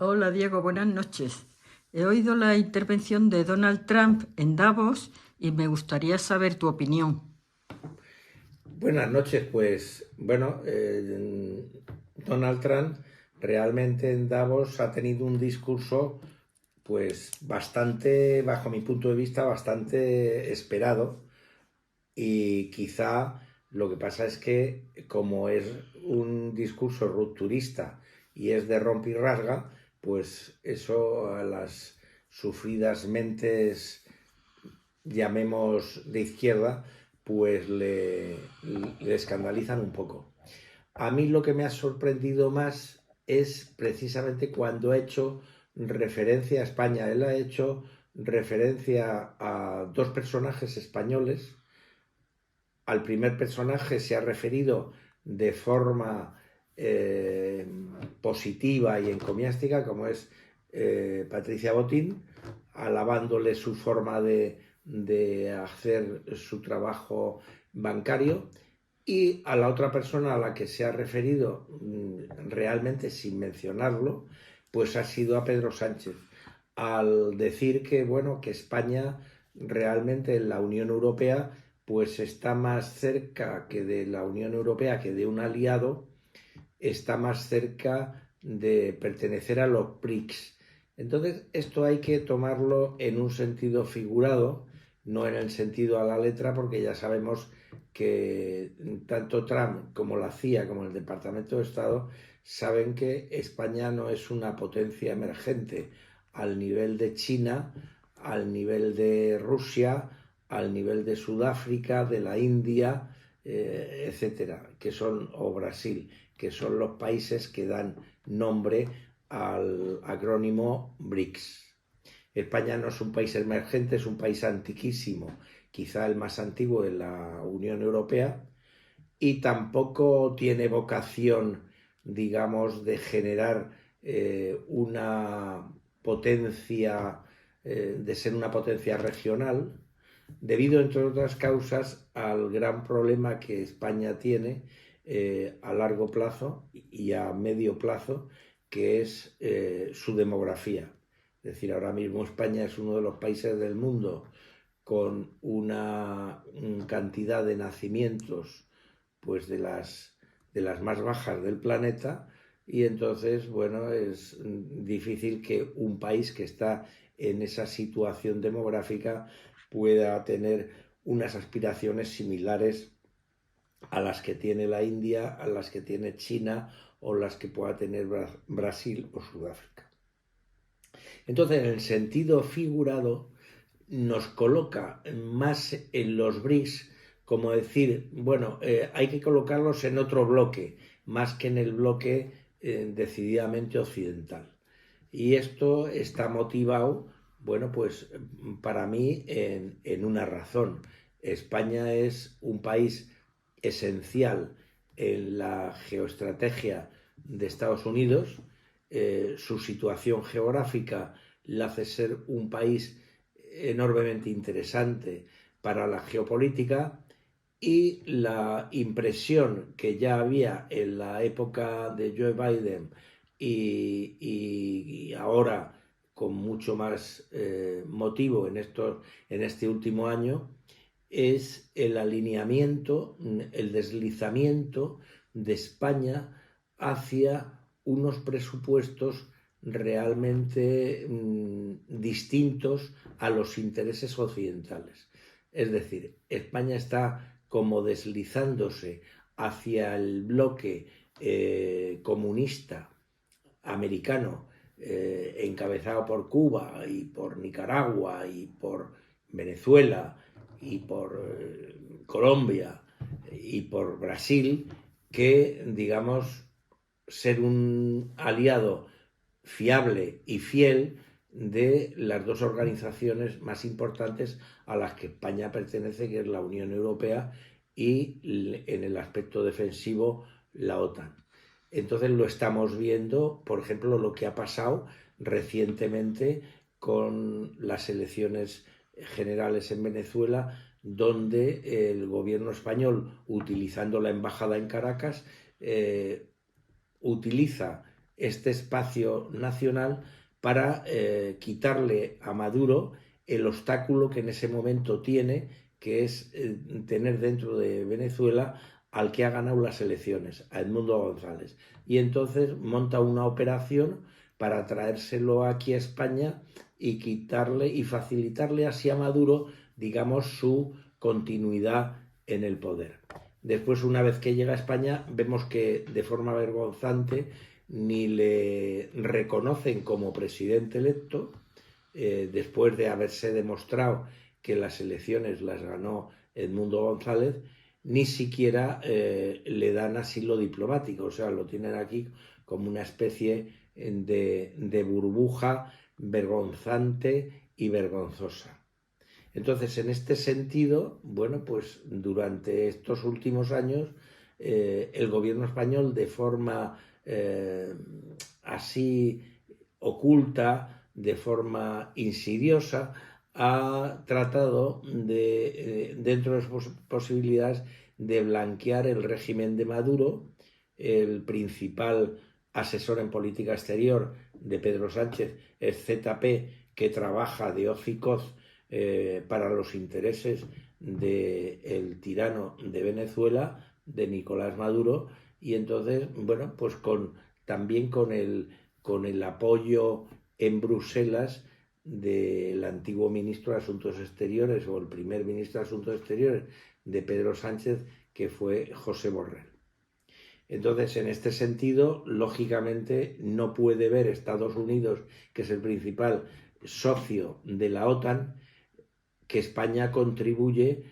Hola Diego, buenas noches. He oído la intervención de Donald Trump en Davos y me gustaría saber tu opinión. Buenas noches, pues bueno, Donald Trump realmente en Davos ha tenido un discurso pues bastante, bajo mi punto de vista, bastante esperado, y quizá lo que pasa es que como es un discurso rupturista y es de rompe y rasga, pues eso a las sufridas mentes, llamemos de izquierda, pues le escandalizan un poco. A mí lo que me ha sorprendido más es precisamente cuando ha hecho referencia a España. Él ha hecho referencia a dos personajes españoles. Al primer personaje se ha referido de forma eh, positiva y encomiástica, como es Patricia Botín, alabándole su forma de hacer su trabajo bancario, y a la otra persona a la que se ha referido realmente sin mencionarlo, pues ha sido a Pedro Sánchez, al decir que, bueno, que España realmente en la Unión Europea pues está más cerca que de la Unión Europea que de un aliado, está más cerca de pertenecer a los BRICS. Entonces, esto hay que tomarlo en un sentido figurado, no en el sentido a la letra, porque ya sabemos que tanto Trump como la CIA, como el Departamento de Estado, saben que España no es una potencia emergente al nivel de China, al nivel de Rusia, al nivel de Sudáfrica, de la India, etcétera, que son, o Brasil, que son los países que dan nombre al acrónimo BRICS. España no es un país emergente, es un país antiquísimo, quizá el más antiguo de la Unión Europea, y tampoco tiene vocación, digamos, de generar una potencia, de ser una potencia regional, debido, entre otras causas, al gran problema que España tiene a largo plazo y a medio plazo, que es su demografía. Es decir, ahora mismo España es uno de los países del mundo con una cantidad de nacimientos pues de las más bajas del planeta, y entonces, bueno, es difícil que un país que está en esa situación demográfica pueda tener unas aspiraciones similares a las que tiene la India, a las que tiene China o las que pueda tener Brasil o Sudáfrica. Entonces, en el sentido figurado, nos coloca más en los BRICS, como decir, bueno, hay que colocarlos en otro bloque, más que en el bloque decididamente occidental. Y esto está motivado, bueno, pues para mí en una razón. España es un país esencial en la geoestrategia de Estados Unidos. Su situación geográfica la hace ser un país enormemente interesante para la geopolítica, y la impresión que ya había en la época de Joe Biden y ahora con mucho más motivo en este último año, es el alineamiento, el deslizamiento de España hacia unos presupuestos realmente distintos a los intereses occidentales. Es decir, España está como deslizándose hacia el bloque comunista americano, encabezado por Cuba y por Nicaragua y por Venezuela y por Colombia y por Brasil, que, digamos, ser un aliado fiable y fiel de las dos organizaciones más importantes a las que España pertenece, que es la Unión Europea y, en el aspecto defensivo, la OTAN. Entonces lo estamos viendo, por ejemplo, lo que ha pasado recientemente con las elecciones generales en Venezuela, donde el gobierno español, utilizando la embajada en Caracas, utiliza este espacio nacional para quitarle a Maduro el obstáculo que en ese momento tiene, que es tener dentro de Venezuela al que ha ganado las elecciones, a Edmundo González. Y entonces monta una operación para traérselo aquí a España y quitarle y facilitarle así a Maduro, digamos, su continuidad en el poder. Después, una vez que llega a España, vemos que de forma vergonzante ni le reconocen como presidente electo, después de haberse demostrado que las elecciones las ganó Edmundo González, ni siquiera le dan asilo diplomático, o sea, lo tienen aquí como una especie de burbuja vergonzante y vergonzosa. Entonces, en este sentido, bueno, pues durante estos últimos años, el gobierno español, de forma así oculta, de forma insidiosa, ha tratado de, dentro de sus posibilidades, de blanquear el régimen de Maduro. El principal asesor en política exterior de Pedro Sánchez es ZP, que trabaja de hoz y coz para los intereses del tirano de Venezuela, de Nicolás Maduro, y entonces, bueno, pues también con el apoyo en Bruselas del antiguo ministro de Asuntos Exteriores, o el primer ministro de Asuntos Exteriores de Pedro Sánchez, que fue José Borrell. Entonces, en este sentido, lógicamente, no puede ver Estados Unidos, que es el principal socio de la OTAN, que España contribuye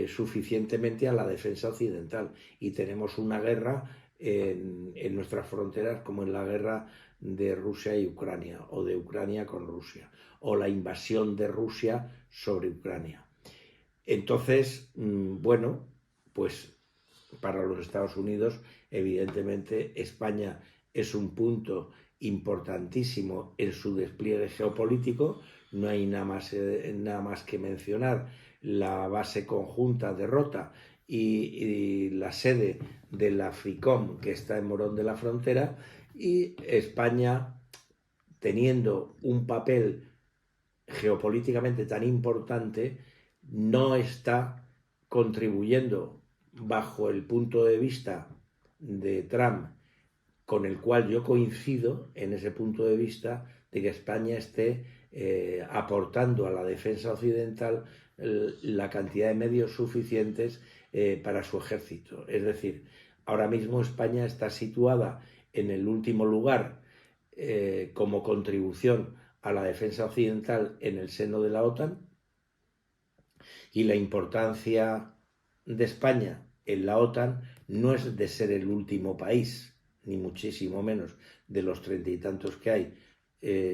suficientemente a la defensa occidental. Y tenemos una guerra en nuestras fronteras, como en la guerra de Rusia y Ucrania, o de Ucrania con Rusia, o la invasión de Rusia sobre Ucrania. Entonces, bueno, pues para los Estados Unidos, evidentemente, España es un punto importantísimo en su despliegue geopolítico. No hay nada más que mencionar la base conjunta de Rota y la sede de la FRICOM, que está en Morón de la Frontera, y España, teniendo un papel geopolíticamente tan importante, no está contribuyendo bajo el punto de vista de Trump, con el cual yo coincido en ese punto de vista de que España esté aportando a la defensa occidental la cantidad de medios suficientes para su ejército. Es decir, ahora mismo España está situada en el último lugar como contribución a la defensa occidental en el seno de la OTAN, y la importancia de España en la OTAN no es de ser el último país, ni muchísimo menos de los 30 y tantos que hay,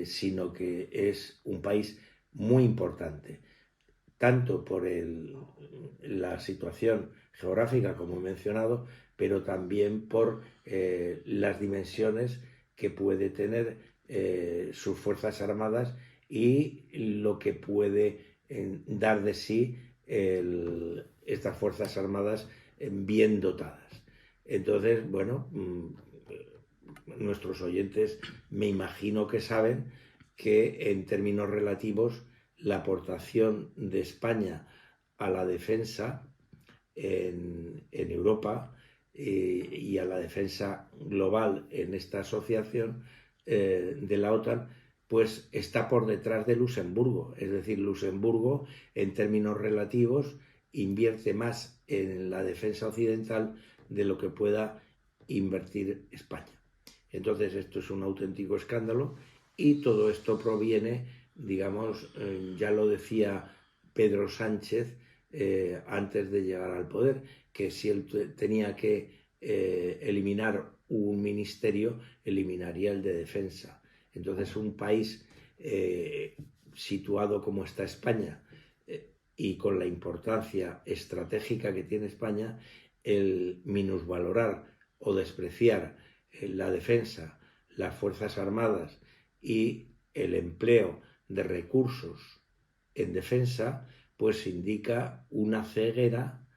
sino que es un país muy importante, tanto por la situación geográfica, como he mencionado, pero también por las dimensiones que puede tener sus Fuerzas Armadas y lo que puede dar de sí estas Fuerzas Armadas bien dotadas. Entonces, bueno, nuestros oyentes me imagino que saben que en términos relativos la aportación de España a la defensa en Europa y a la defensa global en esta asociación de la OTAN, pues está por detrás de Luxemburgo. Es decir, Luxemburgo, en términos relativos, invierte más en la defensa occidental de lo que pueda invertir España. Entonces, esto es un auténtico escándalo, y todo esto proviene, digamos, ya lo decía Pedro Sánchez antes de llegar al poder, que si él tenía que eliminar un ministerio, eliminaría el de defensa. Entonces, un país situado como está España y con la importancia estratégica que tiene España, el minusvalorar o despreciar la defensa, las Fuerzas Armadas y el empleo de recursos en defensa, pues indica una ceguera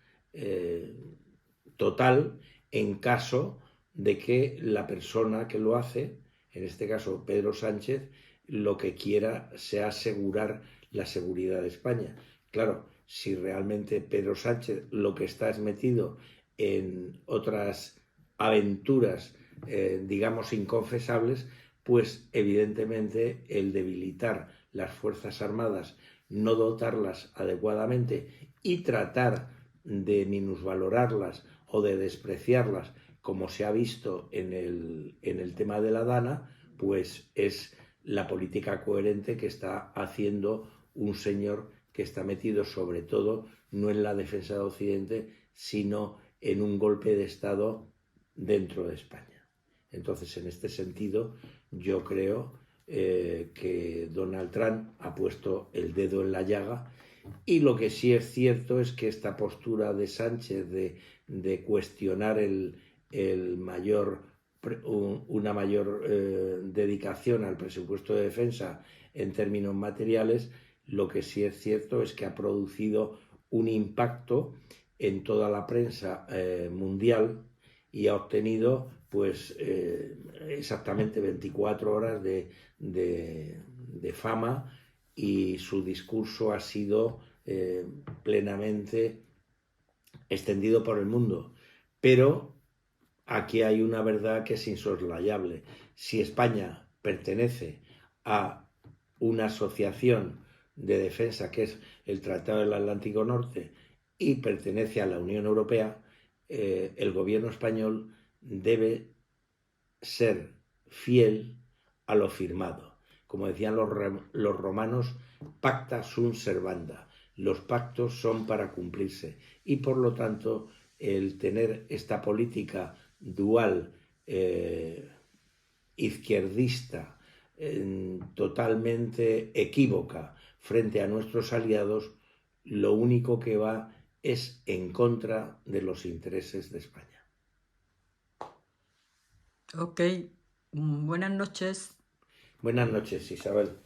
total en caso de que la persona que lo hace en este caso Pedro Sánchez, lo que quiera sea asegurar la seguridad de España. Claro, si realmente Pedro Sánchez lo que está es metido en otras aventuras, digamos, inconfesables, pues evidentemente el debilitar las Fuerzas Armadas, no dotarlas adecuadamente y tratar de minusvalorarlas o de despreciarlas, como se ha visto en el tema de la Dana, pues es la política coherente que está haciendo un señor que está metido sobre todo no en la defensa de Occidente, sino en un golpe de Estado dentro de España. Entonces, en este sentido, yo creo que Donald Trump ha puesto el dedo en la llaga, y lo que sí es cierto es que esta postura de Sánchez de cuestionar una mayor dedicación al presupuesto de defensa en términos materiales, lo que sí es cierto es que ha producido un impacto en toda la prensa mundial y ha obtenido pues exactamente 24 horas de fama, y su discurso ha sido plenamente extendido por el mundo. Pero aquí hay una verdad que es insoslayable. Si España pertenece a una asociación de defensa que es el Tratado del Atlántico Norte y pertenece a la Unión Europea, el gobierno español debe ser fiel a lo firmado. Como decían los romanos, pacta sunt servanda. Los pactos son para cumplirse, y por lo tanto el tener esta política dual, izquierdista, totalmente equívoca frente a nuestros aliados, lo único que va es en contra de los intereses de España. Ok, buenas noches. Buenas noches, Isabel.